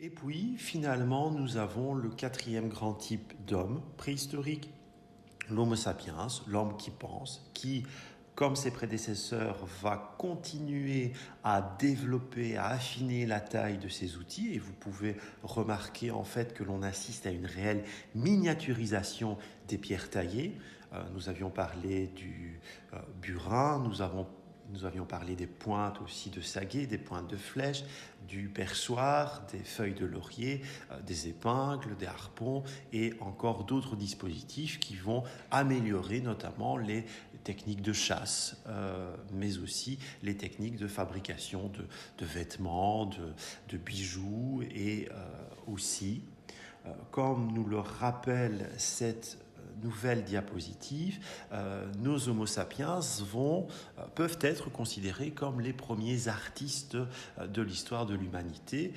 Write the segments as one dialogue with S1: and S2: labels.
S1: Et puis, finalement, nous avons le quatrième grand type d'homme préhistorique, l'Homo sapiens, l'homme qui pense, qui, comme ses prédécesseurs, va continuer à développer, à affiner la taille de ses outils. Et vous pouvez remarquer en fait que l'on assiste à une réelle miniaturisation des pierres taillées. Nous avions parlé du burin, nous avions parlé des pointes aussi de saguet, des pointes de flèche, du perçoir, des feuilles de laurier, des épingles, des harpons et encore d'autres dispositifs qui vont améliorer notamment les techniques de chasse, mais aussi les techniques de fabrication de vêtements, de bijoux et aussi, comme nous le rappelle cette nouvelle diapositive, nos Homo sapiens peuvent être considérés comme les premiers artistes de l'histoire de l'humanité.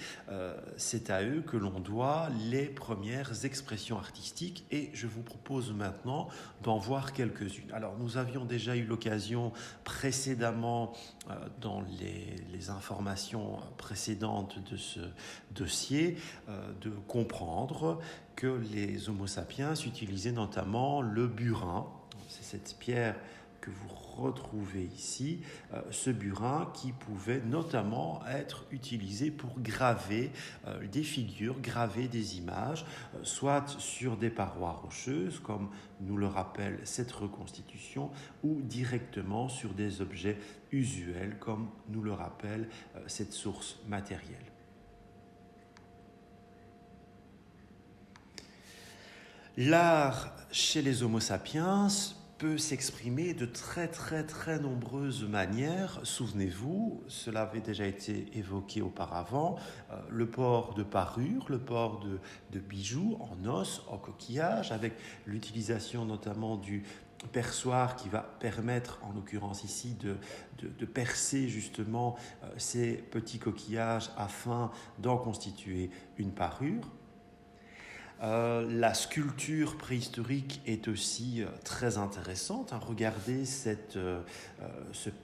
S1: C'est à eux que l'on doit les premières expressions artistiques et je vous propose maintenant d'en voir quelques-unes. Alors nous avions déjà eu l'occasion précédemment dans les informations précédentes de ce dossier de comprendre que les Homo sapiens utilisaient notamment le burin. C'est cette pierre que vous retrouvez ici, ce burin qui pouvait notamment être utilisé pour graver des figures, graver des images, soit sur des parois rocheuses, comme nous le rappelle cette reconstitution, ou directement sur des objets usuels, comme nous le rappelle cette source matérielle. L'art chez les Homo sapiens peut s'exprimer de très nombreuses manières. Souvenez-vous, cela avait déjà été évoqué auparavant, le port de parures, le port de bijoux en os, en coquillage, avec l'utilisation notamment du perçoir qui va permettre, en l'occurrence ici, de percer justement ces petits coquillages afin d'en constituer une parure. La sculpture préhistorique est aussi très intéressante. Regardez ce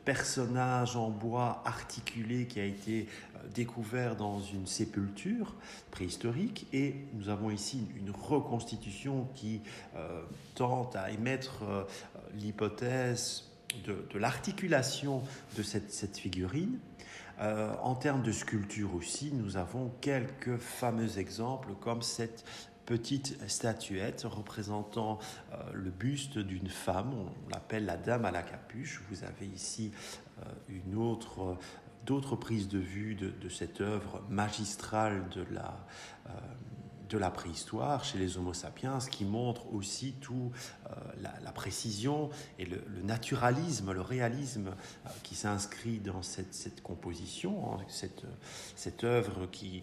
S1: personnage en bois articulé qui a été découvert dans une sépulture préhistorique. Et nous avons ici une reconstitution qui tente à émettre l'hypothèse de l'articulation de cette figurine. En termes de sculpture aussi, nous avons quelques fameux exemples comme cette petite statuette représentant le buste d'une femme, on l'appelle la Dame à la capuche. Vous avez ici d'autres prises de vue de cette œuvre magistrale de la préhistoire chez les Homo sapiens, qui montre aussi tout la précision et le naturalisme, le réalisme qui s'inscrit dans cette composition, cette œuvre qui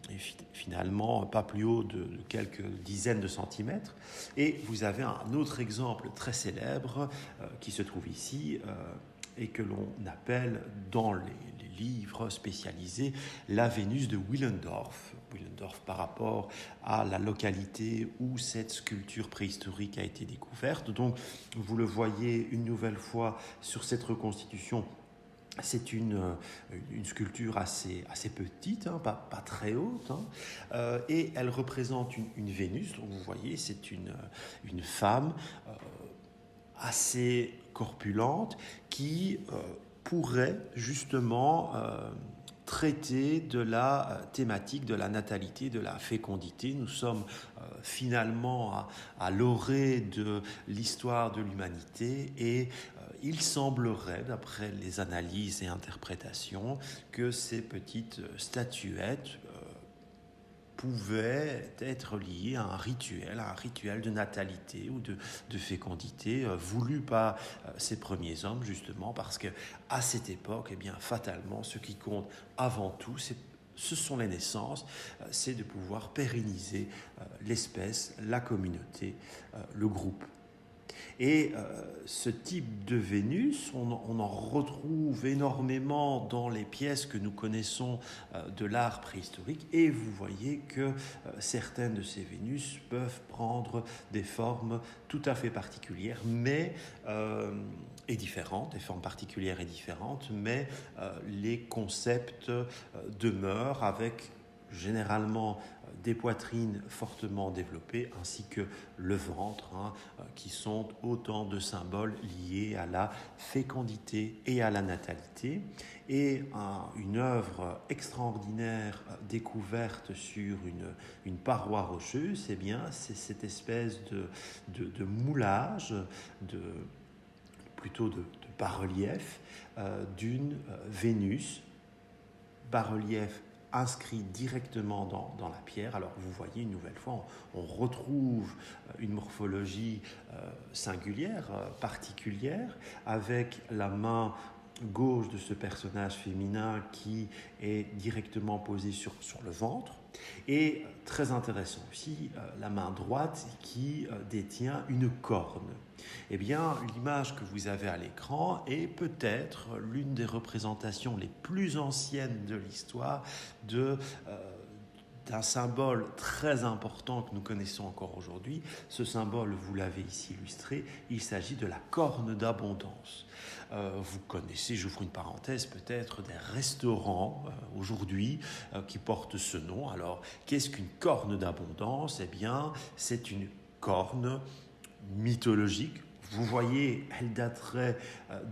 S1: est finalement pas plus haut de quelques dizaines de centimètres. Et vous avez un autre exemple très célèbre qui se trouve ici et que l'on appelle dans les livres spécialisés la Vénus de Willendorf. Willendorf par rapport à la localité où cette sculpture préhistorique a été découverte. Donc vous le voyez une nouvelle fois sur cette reconstitution. C'est une sculpture assez petite, pas très haute, et elle représente une Vénus. Donc vous voyez, c'est une femme assez corpulente qui pourrait justement traiter de la thématique de la natalité, de la fécondité. Nous sommes finalement à l'orée de l'histoire de l'humanité et il semblerait, d'après les analyses et interprétations, que ces petites statuettes pouvaient être liées à un rituel de natalité ou de fécondité voulu par ces premiers hommes, justement parce que à cette époque, eh bien, fatalement, ce qui compte avant tout, ce sont les naissances, c'est de pouvoir pérenniser l'espèce, la communauté, le groupe. Et ce type de Vénus, on en retrouve énormément dans les pièces que nous connaissons de l'art préhistorique. Et vous voyez que certaines de ces Vénus peuvent prendre des formes tout à fait particulières, et différentes, des formes particulières et différentes, mais les concepts demeurent avec généralement des poitrines fortement développées ainsi que le ventre, qui sont autant de symboles liés à la fécondité et à la natalité. Et une œuvre extraordinaire découverte sur une paroi rocheuse, eh bien, c'est cette espèce de moulage, plutôt de bas-relief d'une Vénus, bas-relief inscrit directement dans la pierre. Alors vous voyez une nouvelle fois, on retrouve une morphologie singulière, particulière, avec la main gauche de ce personnage féminin qui est directement posée sur le ventre. Et très intéressant aussi, la main droite qui détient une corne. Eh bien, l'image que vous avez à l'écran est peut-être l'une des représentations les plus anciennes de l'histoire d'un symbole très important que nous connaissons encore aujourd'hui. Ce symbole, vous l'avez ici illustré, il s'agit de la corne d'abondance. Vous connaissez, j'ouvre une parenthèse, peut-être des restaurants aujourd'hui qui portent ce nom. Alors, qu'est-ce qu'une corne d'abondance? Eh bien, c'est une corne mythologique. Vous voyez, elle daterait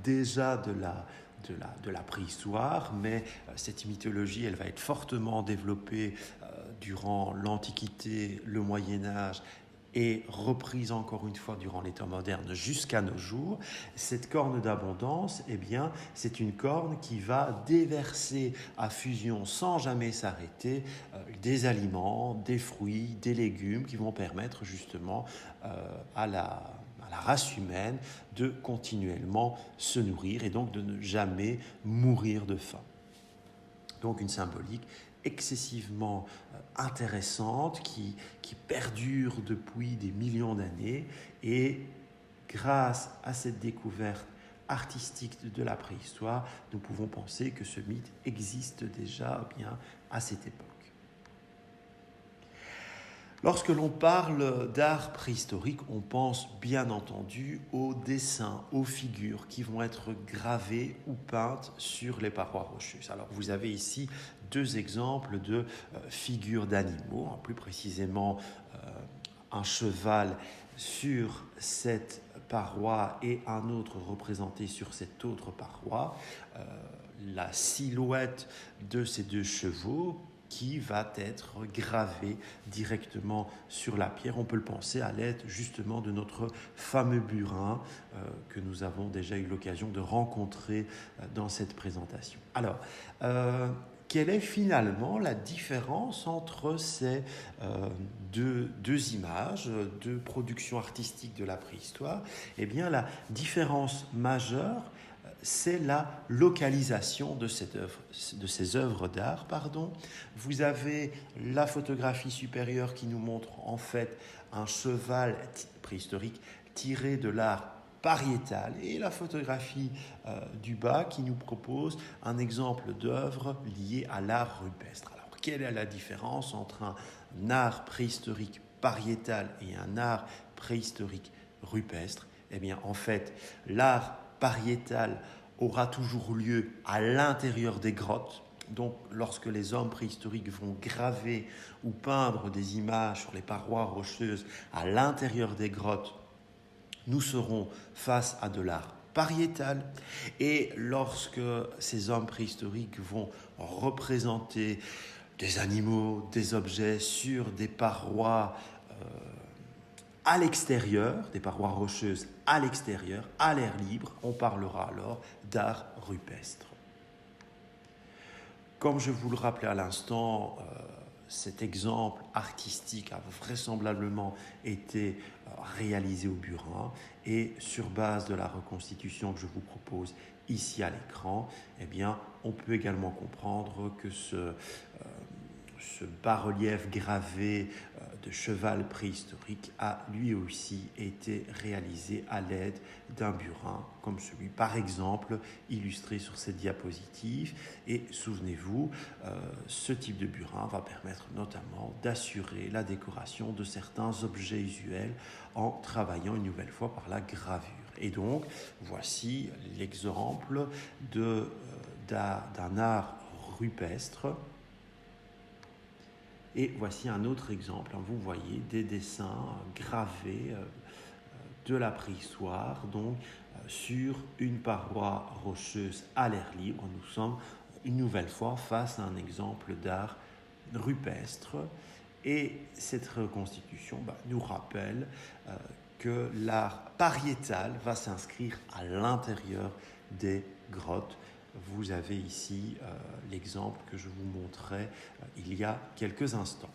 S1: déjà de la préhistoire, mais cette mythologie, elle va être fortement développée durant l'Antiquité, le Moyen-Âge et reprise encore une fois durant les temps modernes jusqu'à nos jours. Cette corne d'abondance, eh bien, c'est une corne qui va déverser à fusion sans jamais s'arrêter des aliments, des fruits, des légumes qui vont permettre justement à la race humaine de continuellement se nourrir et donc de ne jamais mourir de faim. Donc une symbolique excessivement intéressante qui perdure depuis des millions d'années, et grâce à cette découverte artistique de la préhistoire, nous pouvons penser que ce mythe existe déjà bien à cette époque. Lorsque l'on parle d'art préhistorique, on pense bien entendu aux dessins, aux figures qui vont être gravées ou peintes sur les parois rocheuses. Alors vous avez ici deux exemples de figures d'animaux, plus précisément un cheval sur cette paroi et un autre représenté sur cette autre paroi. La silhouette de ces deux chevaux qui va être gravé directement sur la pierre. On peut le penser à l'aide justement de notre fameux burin que nous avons déjà eu l'occasion de rencontrer dans cette présentation. Alors, quelle est finalement la différence entre ces deux images, deux productions artistiques de la préhistoire? Eh bien, la différence majeure, c'est la localisation de ces œuvres d'art. Vous avez la photographie supérieure qui nous montre en fait un cheval préhistorique tiré de l'art pariétal, et la photographie du bas qui nous propose un exemple d'œuvre liée à l'art rupestre. Alors, quelle est la différence entre un art préhistorique pariétal et un art préhistorique rupestre? Eh bien, en fait, l'art pariétal aura toujours lieu à l'intérieur des grottes. Donc, lorsque les hommes préhistoriques vont graver ou peindre des images sur les parois rocheuses à l'intérieur des grottes, nous serons face à de l'art pariétal. Et lorsque ces hommes préhistoriques vont représenter des animaux, des objets sur des parois à l'extérieur, des parois rocheuses à l'extérieur, à l'air libre, on parlera alors d'art rupestre. Comme je vous le rappelais à l'instant, cet exemple artistique a vraisemblablement été réalisé au burin, et sur base de la reconstitution que je vous propose ici à l'écran, eh bien, on peut également comprendre que ce bas-relief gravé de cheval préhistorique a lui aussi été réalisé à l'aide d'un burin, comme celui par exemple illustré sur cette diapositive. Et souvenez-vous, ce type de burin va permettre notamment d'assurer la décoration de certains objets usuels en travaillant une nouvelle fois par la gravure. Et donc, voici l'exemple d'un art rupestre Et voici un autre exemple. Vous voyez des dessins gravés de la préhistoire, donc sur une paroi rocheuse à l'air libre. Nous sommes une nouvelle fois face à un exemple d'art rupestre. Et cette reconstitution nous rappelle que l'art pariétal va s'inscrire à l'intérieur des grottes. Vous avez ici l'exemple que je vous montrais il y a quelques instants.